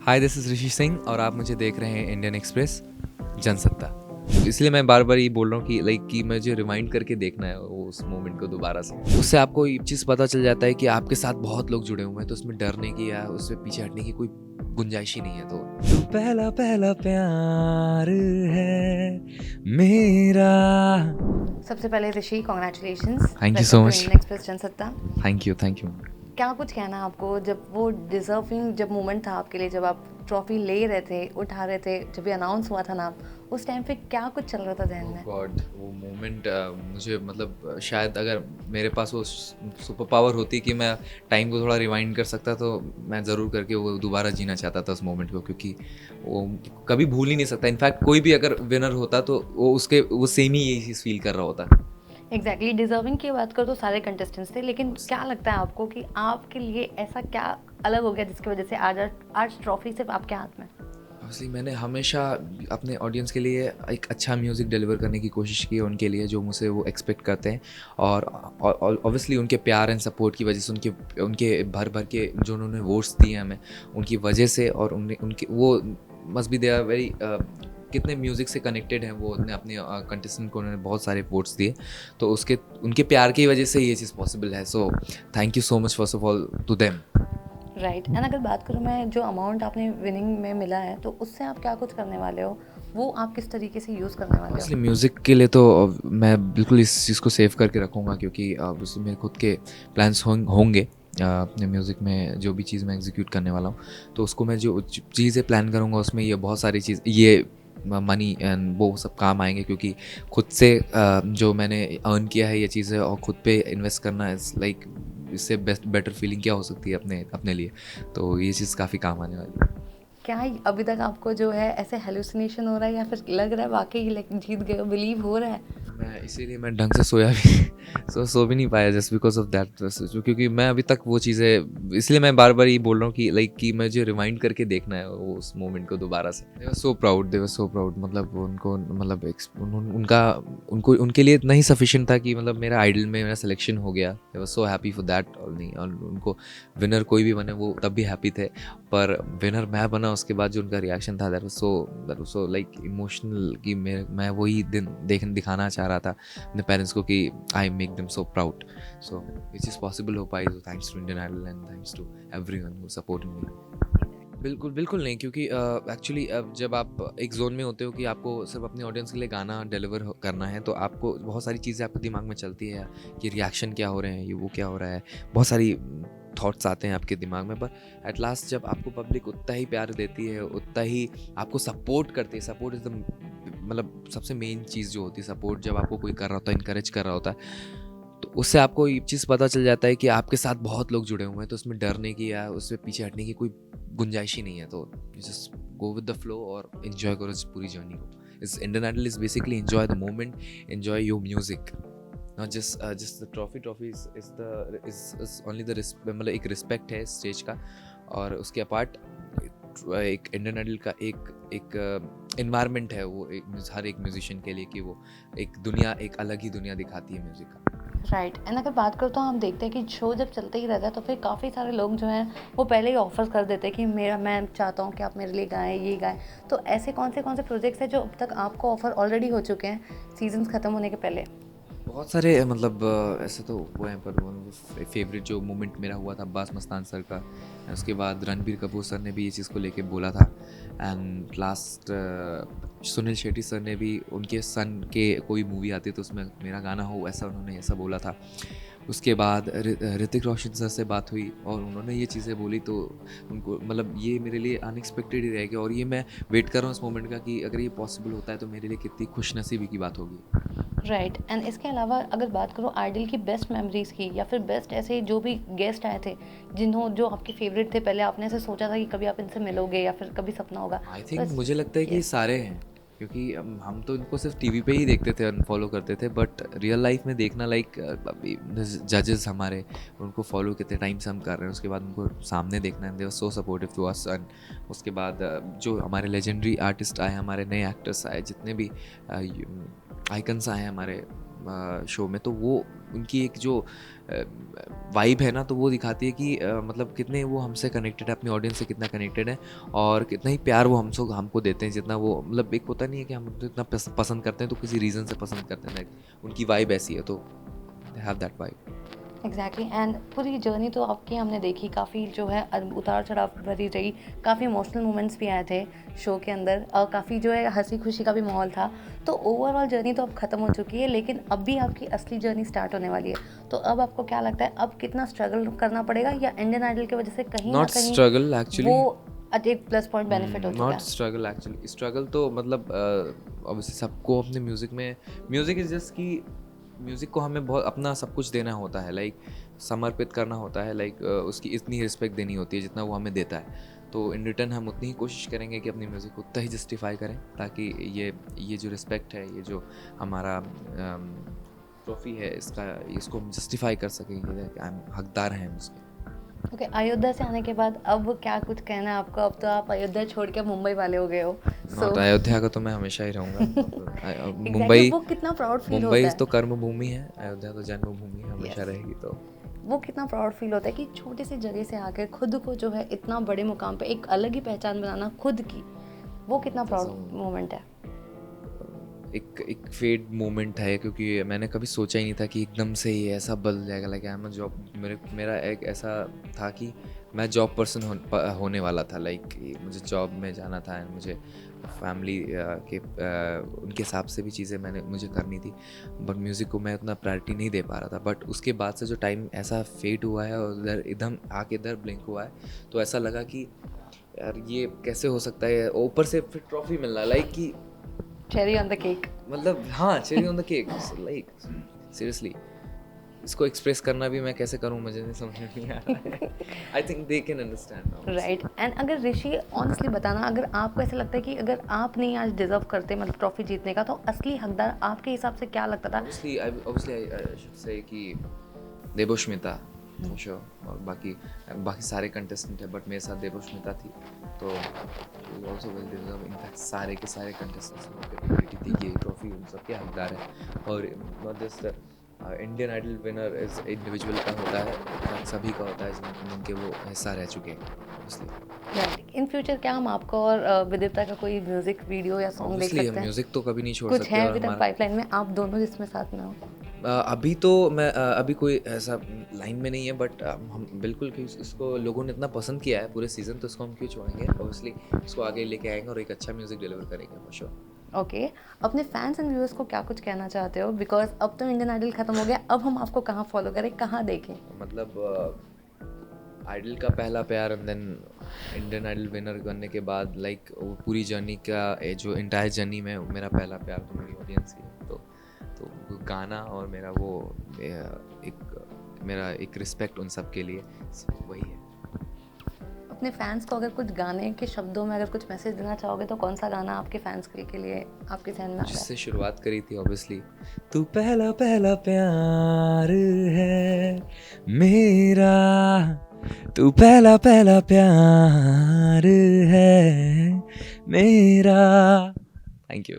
Hi, this is ऋषि सिंह और आप मुझे देख रहे हैं इंडियन एक्सप्रेस जनसत्ता। इसलिए मैं बार-बार ये बोल रहा हूँ कि कि मुझे रिवाइंड करके देखना है वो उस मोमेंट को दोबारा से। उससे आपको ये चीज़ पता चल जाता है कि आपके साथ बहुत लोग जुड़े हुए हैं, तो उसमें डरने की या उससे पीछे हटने की कोई गुंजाइश ही नहीं है। तो पहला पहला प्यार है मेरा। सबसे पहले Rishi congratulations, thank you welcome so too much. Indian Express Jansatta. Thank you. क्या कुछ कहना है आपको जब वो डिजर्विंग जब मोमेंट था आपके लिए, जब आप ट्रॉफी ले रहे थे, उठा रहे थे, जब ये अनाउंस हुआ था नाम, उस टाइम पे क्या कुछ चल रहा था जहन में? गॉड, वो मोमेंट मुझे मतलब शायद अगर मेरे पास वो सुपर पावर होती कि मैं टाइम को थोड़ा रिवाइंड कर सकता तो मैं ज़रूर करके वो दोबारा जीना चाहता था उस मोमेंट को, क्योंकि वो कभी भूल ही नहीं सकता। इनफैक्ट कोई भी अगर विनर होता तो वो सेम ही यही चीज़ फील कर रहा होता। एग्जैक्टली, डिजर्विंग की बात करो तो सारे कंटेस्टेंट्स थे, लेकिन क्या लगता है आपको कि आपके लिए ऐसा क्या अलग हो गया जिसकी वजह से आज ट्रॉफी सिर्फ आपके हाथ में? ऑब्वियसली मैंने हमेशा अपने ऑडियंस के लिए एक अच्छा म्यूज़िक डिलीवर करने की कोशिश की है, उनके लिए जो मुझसे वो एक्सपेक्ट करते हैं। और ऑब्वियसली उनके प्यार एंड सपोर्ट की वजह से, उनके उनके भर भर के जो उन्होंने वोट्स दिए हमें, उनकी वजह से, और उनने उनके वो must be they are very कितने म्यूज़िक से कनेक्टेड हैं वो, उन्होंने अपने कंटेस्टेंट को उन्होंने बहुत सारे वोट्स दिए, तो उसके उनके प्यार की वजह से ये चीज़ पॉसिबल है। So thank you so much first of all to them. Right, and अगर बात करूँ मैं, जो अमाउंट आपने विनिंग में मिला है, तो उससे आप क्या कुछ करने वाले हो? वो आप किस तरीके से यूज़ करने वाले ऑब्वियसली हो? म्यूज़िक के लिए तो मैं बिल्कुल इस चीज़ को सेव करके रखूँगा, क्योंकि ऑब्वियसली मेरे खुद के प्लान्स होंगे अपने म्यूज़िक में। जो भी चीज़ मैं एग्जीक्यूट करने वाला हूँ, तो उसको मैं जो चीज़ें प्लान करूँगा उसमें ये बहुत सारी चीज़, ये मनी एंड वो सब काम आएंगे, क्योंकि खुद से जो मैंने अर्न किया है ये चीज़ें और खुद पे इन्वेस्ट करना इज़ लाइक, इससे बेटर फीलिंग क्या हो सकती है अपने अपने लिए। तो ये चीज़ काफ़ी काम आने वाली है। क्या अभी तक आपको जो है ऐसे हेलुसिनेशन हो रहा है, या फिर लग रहा है वाकई लाइक जीत गए हो, बिलीव हो रहा है? मैं इसीलिए मैं ढंग से सोया भी सो भी नहीं पाया, जस्ट बिकॉज ऑफ दैट। क्योंकि मैं अभी तक वो चीज़ें, इसलिए मैं बार बार ये बोल रहा हूँ कि मुझे रिमाइंड करके देखना है वो उस मोमेंट को दोबारा से। दे वर सो प्राउड, मतलब उनको मतलब उनका उनको उनके लिए इतना ही सफिशिएंट था कि मतलब मेरा आइडल में मेरा सिलेक्शन हो गया। दे were so happy for that. और नहीं, और उनको विनर कोई भी बने वो तब भी हैप्पी थे, पर विनर मैं बना उसके बाद जो उनका रिएक्शन था, that was so like emotional, कि मैं वही दिन दिखाना चाह रहा था अपने पेरेंट्स को कि I make them so proud. So ये चीज़ पॉसिबल हो पाई, तो thanks to Indian Idol and thanks to everyone who supporting me. बिल्कुल, बिल्कुल नहीं, क्योंकि एक्चुअली जब आप एक ज़ोन में होते हो कि आपको सिर्फ़ अपनी ऑडियंस के लिए गाना डिलीवर करना है, तो आपको बहुत सारी चीज़ें आपके दिमाग में चलती है कि रिएक्शन क्या हो रहे हैं, ये वो क्या हो रहा है। बहुत सारी थॉट्स आते हैं आपके दिमाग में, पर एट लास्ट जब आपको पब्लिक उतना ही प्यार देती है, उतना ही आपको सपोर्ट करती है। सपोर्ट इज़ द मतलब सबसे मेन चीज़ जो होती है। सपोर्ट जब आपको कोई कर रहा होता है, इनकरेज कर रहा होता है, तो उससे आपको ये चीज़ पता चल जाता है कि आपके साथ बहुत लोग जुड़े हुए हैं, तो उसमें डरने की या उससे पीछे हटने की कोई गुंजाइश ही नहीं है। तो you just go with the flow और एंजॉय करो इस पूरी जर्नी को। इस Indian Idol is basically enjoy the moment, enjoy your music, not just the trophy is only the मतलब एक रिस्पेक्ट है स्टेज का। और उसके अपार्ट एक इंडियन आइडल का एक एनवायरनमेंट है वो, हर एक म्यूजिशियन के लिए, कि वो एक अलग ही दुनिया दिखाती है म्यूजिक का। राइट, एंड अगर बात करो तो हम देखते हैं कि शो जब चलते ही रहता है तो फिर काफ़ी सारे लोग जो हैं वो पहले ही ऑफर कर देते हैं कि मैं चाहता हूँ कि आप मेरे लिए गाएं, ये गाएं। तो ऐसे कौन से प्रोजेक्ट्स हैं जो अब तक आपको ऑफर ऑलरेडी हो चुके हैं सीजन्स ख़त्म होने के पहले? बहुत सारे मतलब ऐसे तो हुए हैं, पर वन फेवरेट जो मोमेंट मेरा हुआ था अब्बास मस्तान सर का। उसके बाद रणबीर कपूर सर ने भी ये चीज़ को लेके बोला था। And last Sunil Shetty sir ने भी, उनके सन के कोई मूवी आती तो उसमें मेरा गाना हो, ऐसा उन्होंने ऐसा बोला था। उसके बाद ऋतिक रोशन सर से बात हुई और उन्होंने ये चीज़ें बोली, तो उनको मतलब ये मेरे लिए अनएक्सपेक्टेड ही रह गया। और ये मैं वेट कर रहा हूँ इस मोमेंट का कि अगर ये पॉसिबल होता है तो मेरे लिए कितनी खुशनसीबी की बात होगी। राइट, एंड इसके अलावा अगर बात करो आइडल की बेस्ट मेमोरीज की, या फिर बेस्ट ऐसे जो भी गेस्ट आए थे जो आपके फेवरेट थे, पहले आपने ऐसे सोचा था कि कभी आप इनसे मिलोगे या फिर कभी सपना होगा? आई तो थिंक मुझे लगता है कि ये सारे हैं, क्योंकि हम तो इनको सिर्फ टीवी पे ही देखते थे, अनफॉलो करते थे, बट रियल लाइफ में देखना लाइक अभी जजेस हमारे, उनको फॉलो कितने टाइम से हम कर रहे हैं, उसके बाद उनको सामने देखना है, they were so supportive to us. And उसके बाद जो हमारे लेजेंडरी आर्टिस्ट आए, हमारे नए एक्टर्स आए, जितने भी आइकन्स आए हमारे शो में, तो वो उनकी एक जो वाइब है ना, तो वो दिखाती है कि मतलब कितने वो हमसे कनेक्टेड है, अपनी ऑडियंस से कितना कनेक्टेड है, और कितना ही प्यार वो हमको देते हैं, जितना वो मतलब एक होता नहीं है कि हम उनको इतना पसंद करते हैं तो किसी रीज़न से पसंद करते हैं, उनकी वाइब ऐसी है, तो they have that vibe. Exactly and पूरी जर्नी तो आपकी हमने देखी, काफ़ी जो है उतार चढ़ाव भरी रही, काफ़ी इमोशनल मोमेंट्स भी आए थे शो के अंदर, और काफ़ी जो है हंसी खुशी का भी माहौल था। तो ओवरऑल जर्नी तो अब ख़त्म हो चुकी है, लेकिन अब भी आपकी असली जर्नी स्टार्ट होने वाली है। तो अब आपको क्या लगता है, अब कितना स्ट्रगल करना पड़ेगा, या इंडियन आइडल की वजह से कहीं ना नॉट कहीं स्ट्रगल एक्चुअली, वो एक प्लस पॉइंट बेनिफिट हो चुका नॉट है? Struggle actually. स्ट्रगल तो मतलब ऑब्वियसली सबको अपने म्यूज़िक में, म्यूज़िक इज़ जस्ट कि म्यूज़िक को हमें बहुत अपना सब कुछ देना होता है, लाइक समर्पित करना होता है, लाइक उसकी इतनी रिस्पेक्ट देनी होती है जितना वो हमें देता है। तो इन रिटर्न हम उतनी ही कोशिश करेंगे कि अपनी म्यूज़िक को उतना ही जस्टिफाई करें, ताकि ये जो रिस्पेक्ट है, ये जो हमारा ट्रॉफ़ी है, इसको हम जस्टिफाई कर सकें कि हम हकदार हैं उसके। ओके, अयोध्या से आने के बाद अब क्या कुछ कहना है आपको? अब तो आप अयोध्या छोड़ के मुंबई वाले हो गए हो, नॉट अयोध्या का तो मैं हमेशा ही रहूँगा। एग्जैक्टली मुंबई, वो कितना प्राउड फील मुंबई होता तो है। कर्म भूमि है, अयोध्या तो जन्मभूमि हमेशा Yes. रहेगी। तो वो कितना प्राउड फील होता है कि छोटी सी जगह से आकर खुद को जो है इतना बड़े मुकाम पे एक अलग ही पहचान बनाना खुद की, वो कितना प्राउड मोमेंट है। एक फेड मोमेंट है, क्योंकि मैंने कभी सोचा ही नहीं था कि एकदम से ही ऐसा बदल जाएगा। Like I am a job, मेरा एक ऐसा था कि मैं जॉब पर्सन होने वाला था, लाइक मुझे जॉब में जाना था, एंड मुझे फैमिली के उनके हिसाब से भी चीज़ें मुझे करनी थी, बट म्यूज़िक को मैं उतना प्रायोरिटी नहीं दे पा रहा था। बट उसके बाद से जो टाइम ऐसा फेड हुआ है और इधर एकदम आके इधर ब्लिंक हुआ है, तो ऐसा लगा कि यार ये कैसे हो सकता है, ऊपर से फिर ट्रॉफी मिलना, लाइक कि चेरी ऑन द केक। मतलब हाँ, cherry on the cake, like seriously इसको एक्सप्रेस करना भी मैं कैसे करूँ, मुझे नहीं समझ में नहीं आ रहा है। I think they can understand now. Right, and अगर ऋषि ऑनेस्टली बताना, अगर आपको ऐसा लगता है कि अगर आप नहीं आज डिजर्व करते मतलब ट्रॉफी जीतने का, तो असली हकदार आपके हिसाब से क्या लगता था? Obviously I should say कि देवोष्मिता for sure, और बाकी सारे कंटेस्टेंट है, बट मेरे साथ देवोष्मिता थी, तो she was also well deserved। In fact सारे के सारे कंटेस्टेंट्स की कैपेबिलिटी थी कि ये ट्रॉफी उन सबके हकदार है, और not just Indian Idol winner is individual का होता है, सभी का होता है जिनके वो हिस्सा रह चुके हैं ऑब्वियसली। इन फ्यूचर क्या हम आपको और विदिता का कोई म्यूजिक वीडियो या सॉन्ग देख ऑब्वियसली सकते हैं? म्यूजिक तो कभी नहीं छोड़ कुछ सकते। है और अभी तक हमारा पाइपलाइन में, आप दोनों जिसमें साथ में हो? अभी तो मैं अभी कोई ऐसा लाइन में नहीं है, बट हम बिल्कुल कि इसको लोगों ने इतना पसंद किया है पूरे सीज़न, तो इसको हम क्यों छोड़ेंगे। ऑब्वियसली इसको आगे लेके आएंगे और एक अच्छा म्यूज़िक डिलीवर करेंगे फॉर श्योर। ओके, अपने फैंस एंड व्यूअर्स को क्या कुछ कहना चाहते हो? बिकॉज अब तो इंडियन आइडल खत्म हो गया, अब हम आपको कहाँ फॉलो करें, कहाँ देखें? मतलब आइडल का पहला प्यार, and then Indian Idol winner बनने के बाद, लाइक पूरी जर्नी का जो इंटायर जर्नी में मेरा पहला प्यार तो मेरी ऑडियंस ही है। तो गाना और मेरा एक रिस्पेक्ट उन सब के लिए, वही है। अपने फैंस को अगर कुछ गाने के शब्दों में अगर कुछ मैसेज देना चाहोगे, तो कौन सा गाना आपके फैंस के लिए आपके ध्यान में आ रहा है? जिससे शुरुआत करी थी ऑब्वियसली, तू पहला पहला प्यार है मेरा, तू पहला पहला प्यार है मेरा। Thank you.